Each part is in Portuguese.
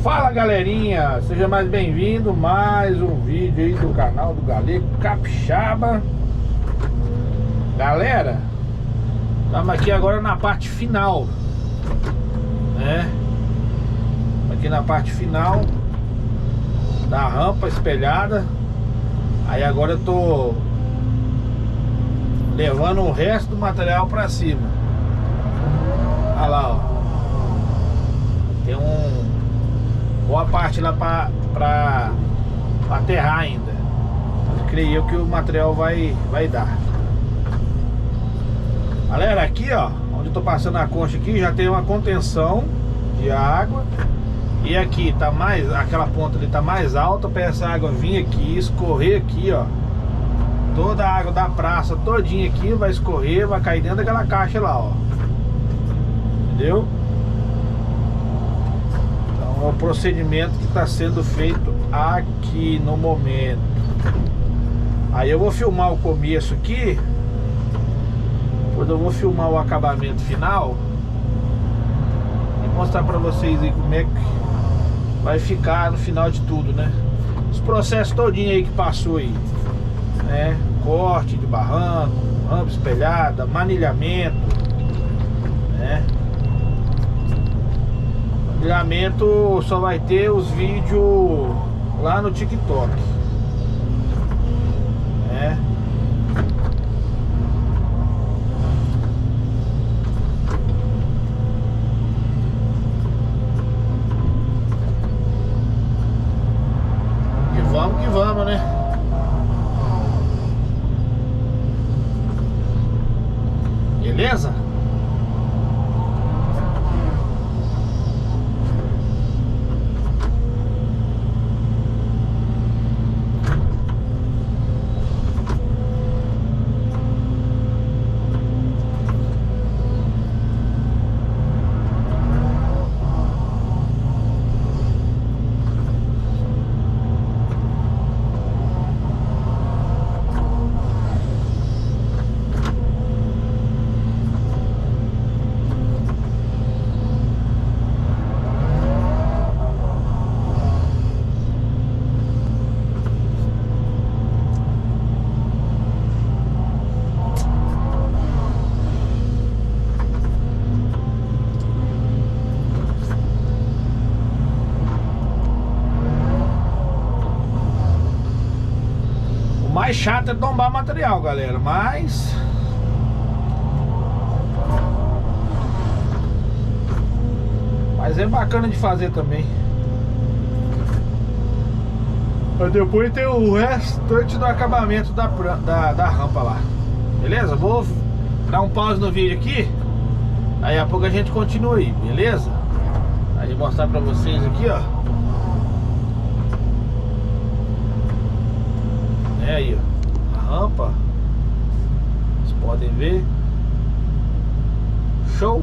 Fala galerinha, seja mais bem-vindo mais um vídeo aí do canal do Galego Capixaba. Galera, estamos aqui agora na parte final, né? Aqui na parte final da rampa espelhada. Aí agora eu tô levando o resto do material pra cima. Olha lá, ó. Tem boa parte lá pra aterrar ainda. Mas creio eu que o material vai dar. Galera, aqui ó, onde eu tô passando a concha aqui, já tem uma contenção de água. E aqui tá mais, aquela ponta ali tá mais alta para essa água vir aqui, escorrer aqui ó. Toda a água da praça todinha aqui vai escorrer, vai cair dentro daquela caixa lá ó. Entendeu? Então é o procedimento que está sendo feito aqui no momento. Aí eu vou filmar o começo aqui. Depois eu vou filmar o acabamento final e mostrar para vocês aí como é que vai ficar no final de tudo, né? Os processos todinho aí que passou aí, né? Corte de barranco, rampa espelhada, manilhamento, né? Manilhamento só vai ter os vídeos lá no TikTok, né? Que vamos, né? Beleza? Mais chato é tombar material, galera, mas é bacana de fazer também. Mas depois tem o restante do acabamento da rampa lá. Beleza? Vou dar um pause no vídeo aqui. Aí a pouco a gente continua aí, beleza? Aí vou mostrar pra vocês aqui, ó. É aí, ó, a rampa. Vocês podem ver. Show!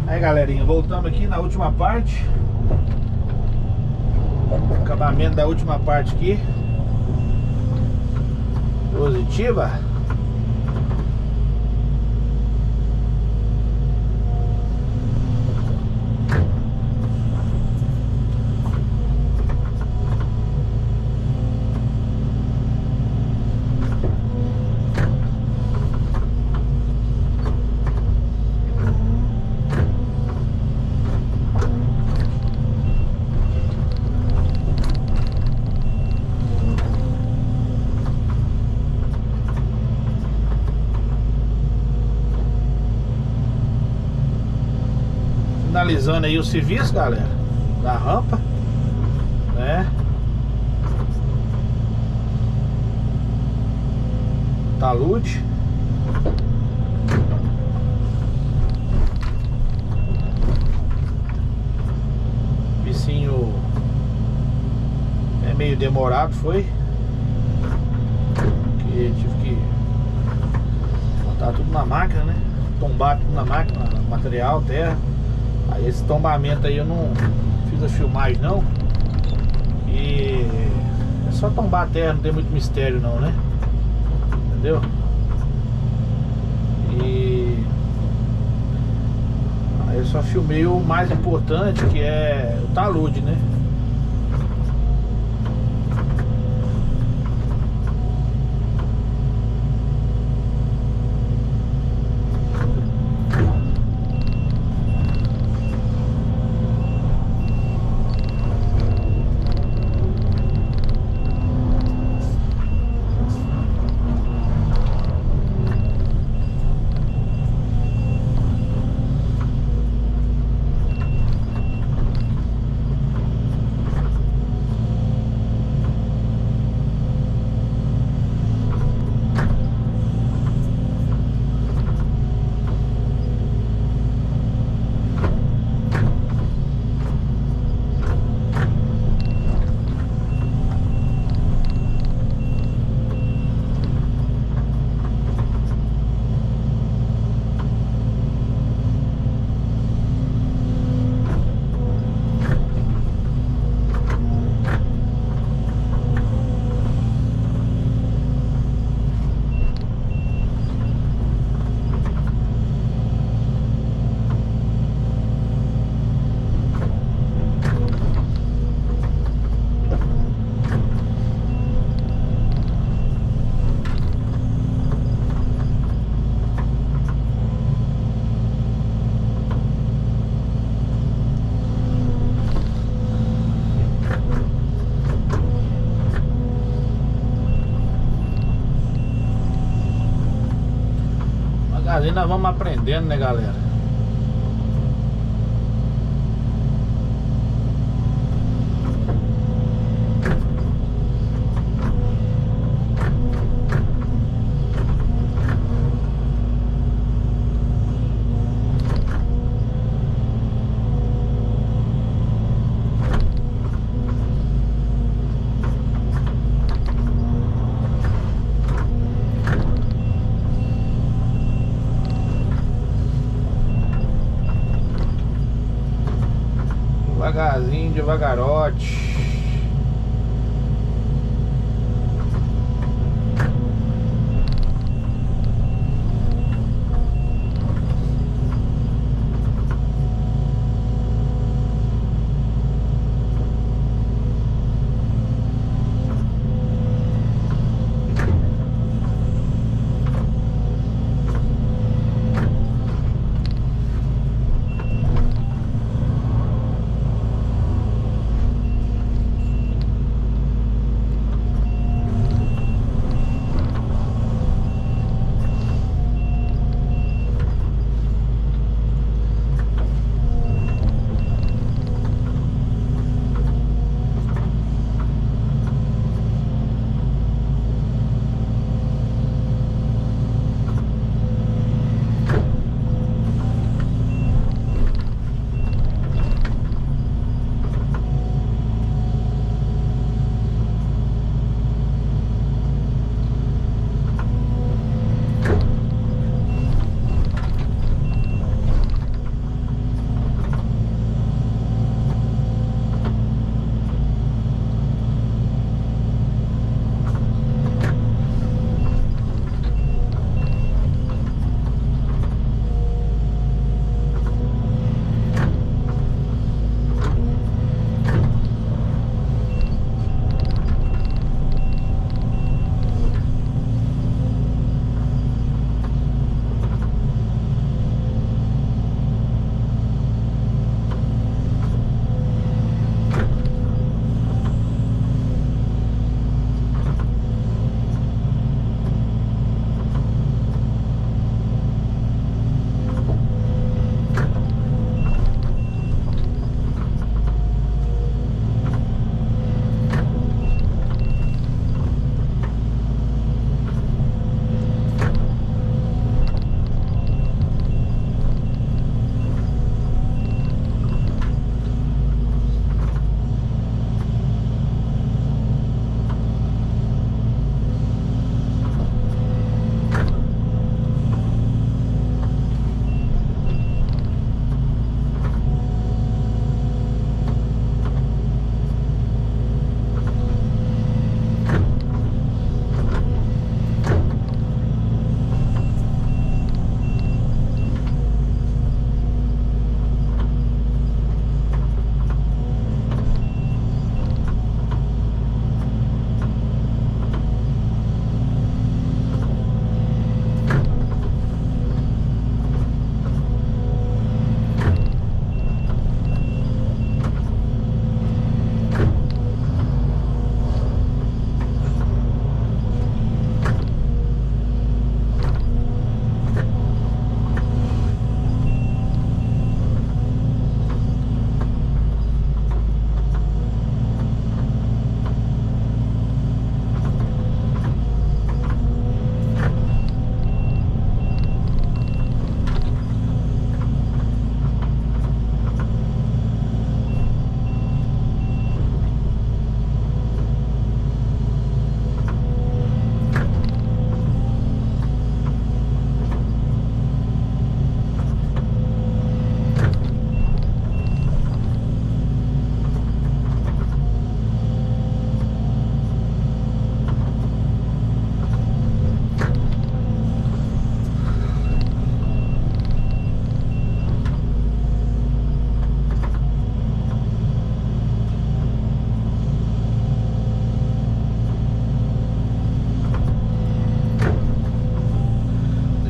Aí galerinha, voltamos aqui na última parte. Acabamento da última parte aqui. Positiva. Finalizando aí o serviço, galera, da rampa, né? Talude. Vicinho é meio demorado, foi. Porque tive que botar tudo na máquina, né? Tombar tudo na máquina, material, terra. Aí esse tombamento aí eu não fiz a filmagem não. E é só tombar a terra, não tem muito mistério não, né? Entendeu? Só filmei o mais importante, que é o talude, né? Ali nós vamos aprendendo, né, galera? Devagarzinho, devagarote.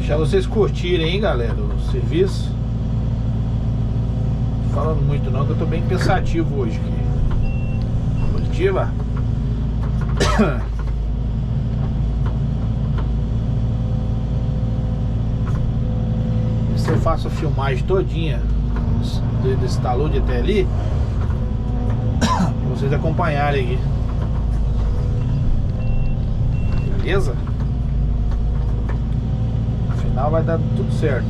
Deixar vocês curtirem, hein, galera, o serviço. Não tô falando muito não, que eu tô bem pensativo hoje aqui. Positiva. Se eu faço a filmagem todinha desse talude até ali, pra vocês acompanharem aqui. Beleza? No final vai dar tudo certo.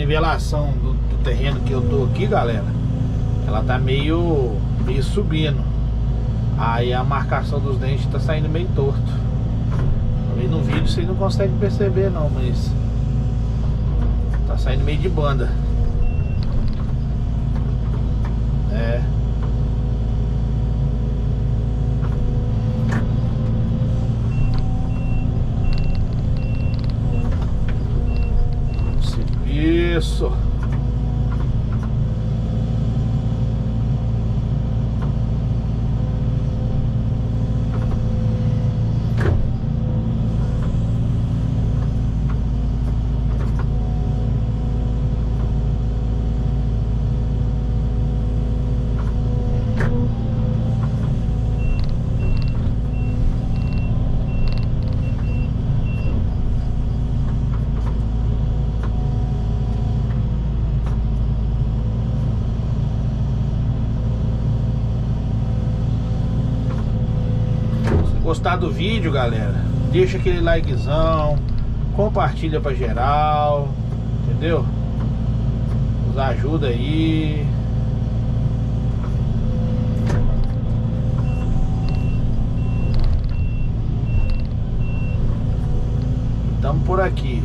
nivelação do terreno que eu tô aqui, galera, ela tá meio subindo. Aí a marcação dos dentes tá saindo meio torto. Talvez no vídeo vocês não conseguem perceber não, mas tá saindo meio de banda. É. Isso. Gostar do vídeo, galera, deixa aquele likezão, compartilha pra geral, entendeu? Nos ajuda aí. Tamo por aqui.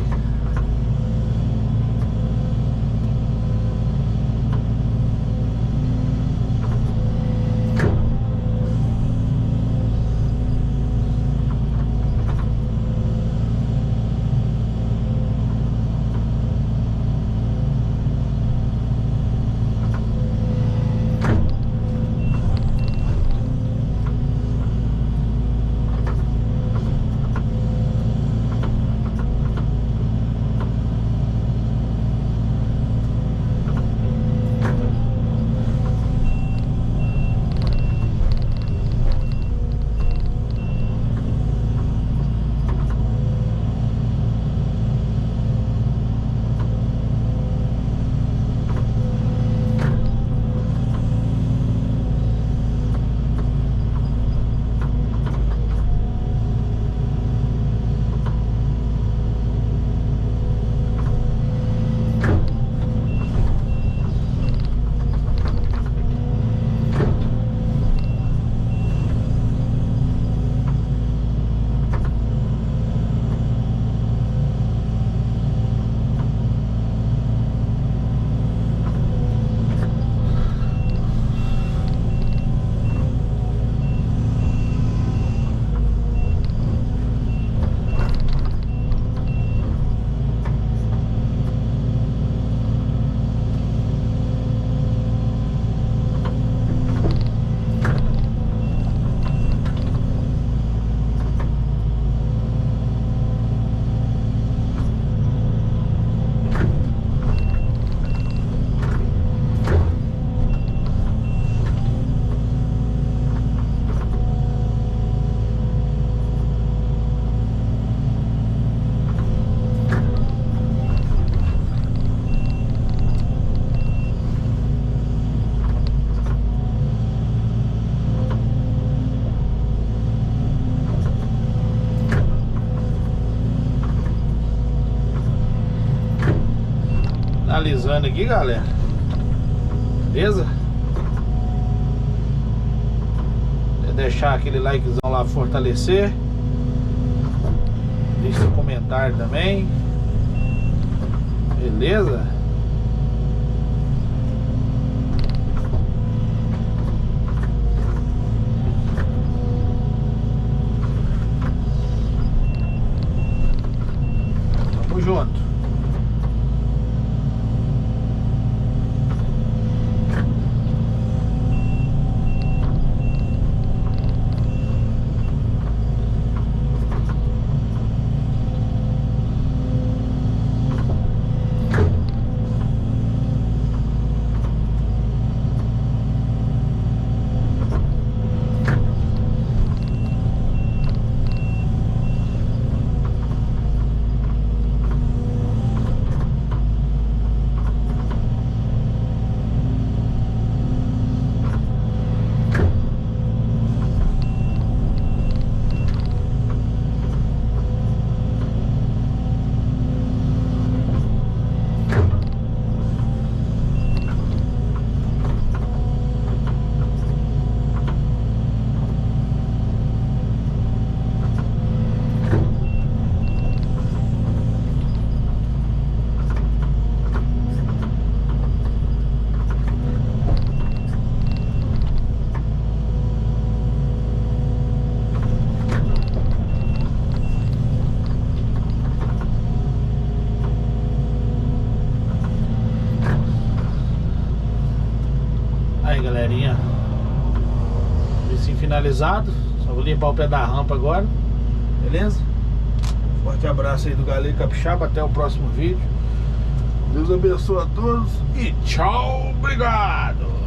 Finalizando aqui, galera. Beleza? Deixar aquele likezão lá, fortalecer. Deixe seu comentário também. Beleza? Tamo junto. finalizado. Só vou limpar o pé da rampa agora. Beleza? Forte abraço aí do Galego Capixaba. Até o próximo vídeo. Deus abençoe a todos. E tchau, obrigado.